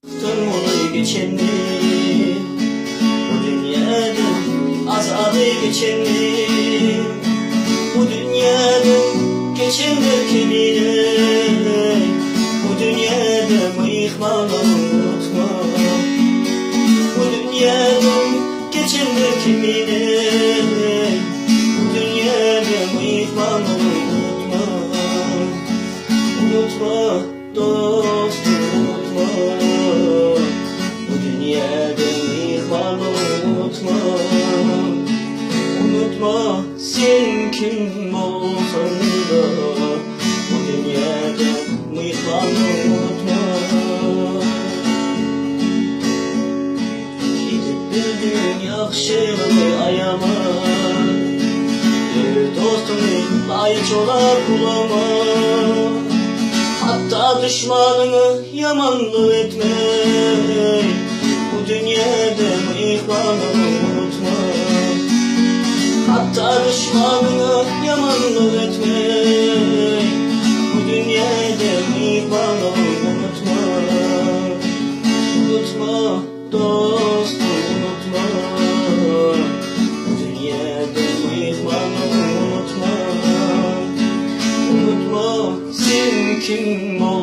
Onu geçeni, bu dünyanın azabı geçeni, bu dünyanın geçenler kimine, bu dünyada mıyıkmalı unutma. Bu dünyanın geçenler kimine, bu dünyada mıyıkmalı unutma. Unutma dostum, unutma. Unutma sen kim olsan da, bu dünyada mıyıklanı unutma. Gidip bir gün yakşını ayama, bir dostunu layık olar bulama. Hatta düşmanını yamanlık etme, bu dünyada mıyıklanı unutma. Hatta düşmanını yamanlık etme, bu dünyada mıyıklanı unutma. Unutma dostum, unutma. Bu dünyada mıyıklanı unutma. Unutma sen kim ol.